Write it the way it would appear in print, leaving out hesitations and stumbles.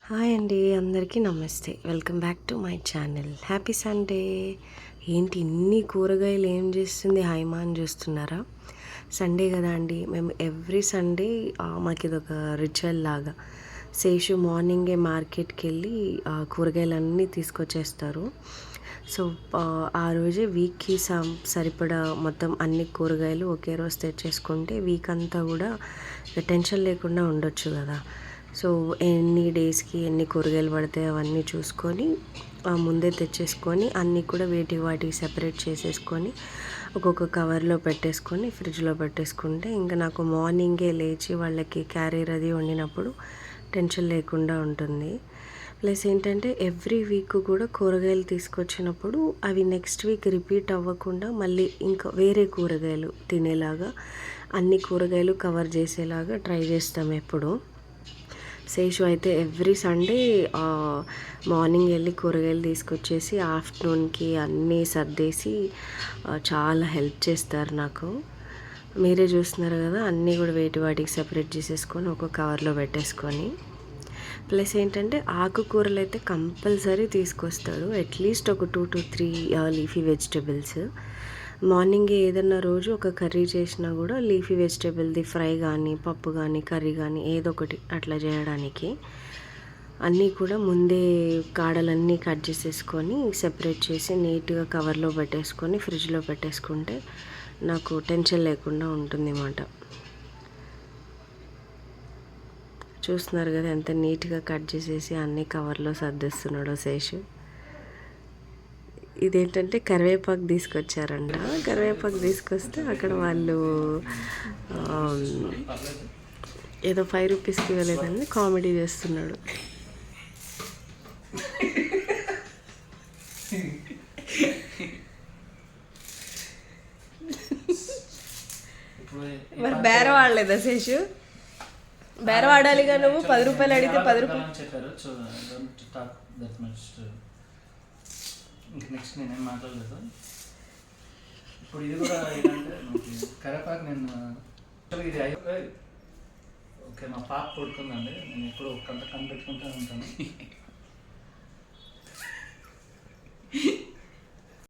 Hi అండి, అందరికీ నమస్తే. Welcome back to my channel. Happy Sunday. ఏంటి ఇన్ని కూరగాయలు ఏం చేస్తుంది హైమా అని చూస్తున్నారా? సండే కదా అండి, మేము ఎవ్రీ సండే మాకు ఇదొక రిచువల్ లాగా. శేషు మార్నింగే మార్కెట్కి వెళ్ళి కూరగాయలన్నీ తీసుకొచ్చేస్తారు. సో ఆ రోజే వీక్కి సరిపడా మొత్తం అన్ని కూరగాయలు ఒకే రోజు తెచ్చేసుకుంటే వీక్ అంతా కూడా టెన్షన్ లేకుండా ఉండొచ్చు కదా. సో ఎన్ని డేస్కి ఎన్ని కూరగాయలు పడతాయి అవన్నీ చూసుకొని ముందే తెచ్చేసుకొని అన్నీ కూడా వాటికి సెపరేట్ చేసేసుకొని ఒక్కొక్క కవర్లో పెట్టేసుకొని ఫ్రిడ్జ్లో పెట్టేసుకుంటే ఇంకా నాకు మార్నింగే లేచి వాళ్ళకి క్యారియర్ అది వండినప్పుడు టెన్షన్ లేకుండా ఉంటుంది. ప్లస్ ఏంటంటే ఎవ్రీ వీక్ కూడా కూరగాయలు తీసుకొచ్చినప్పుడు అవి నెక్స్ట్ వీక్ రిపీట్ అవ్వకుండా మళ్ళీ ఇంకా వేరే కూరగాయలు తినేలాగా అన్ని కూరగాయలు కవర్ చేసేలాగా ట్రై చేస్తాం ఎప్పుడు. శేషు అయితే ఎవ్రీ సండే మార్నింగ్ వెళ్ళి కూరగాయలు తీసుకొచ్చేసి ఆఫ్టర్నూన్కి అన్నీ సర్దేసి చాలా హెల్ప్ చేస్తారు నాకు. మీరే చూస్తున్నారు కదా, అన్నీ కూడా వాటికి సెపరేట్ చేసేసుకొని ఒక కవర్లో పెట్టేసుకొని. ప్లస్ ఏంటంటే ఆకుకూరలు అయితే కంపల్సరీ తీసుకొస్తాడు, అట్లీస్ట్ ఒక 2 to 3 లీఫీ వెజిటబుల్స్. మార్నింగ్ ఏదన్నా రోజు ఒక కర్రీ చేసినా కూడా లీఫీ వెజిటేబుల్ది ఫ్రై కానీ పప్పు కానీ కర్రీ కానీ ఏదో ఒకటి అట్లా చేయడానికి అన్నీ కూడా ముందే కాడలన్నీ కట్ చేసేసుకొని సెపరేట్ చేసి నీట్గా కవర్లో పెట్టేసుకొని ఫ్రిడ్జ్లో పెట్టేసుకుంటే నాకు టెన్షన్ లేకుండా ఉంటుంది అన్నమాట. చూస్తున్నారు కదా ఎంత నీట్గా కట్ చేసేసి అన్నీ కవర్లో సర్దిస్తున్నాడో శేషు. ఇదేంటంటే కరివేపాకు తీసుకొచ్చారంట. కరివేపాకు తీసుకొస్తే అక్కడ వాళ్ళు ఏదో 5 రూపీస్కి ఇవ్వలేదని కామెడీ చేస్తున్నాడు. మరి బేర వాడలేదా శేషు? బేర వాడాలిగా, నువ్వు 10 రూపాయలు అడిగితే 10 రూపాయలు చెప్పారు. ఇంకా నెక్స్ట్ నేనేం మాట్లాడలేదు. ఇప్పుడు ఇది కూడా ఏంటంటే కరేపాకు నేను ఇది ఓకే మా పాప కొడుకుందండి. నేను ఎప్పుడు ఒక కంట కనిపెట్టుకుంటూ ఉంటాను.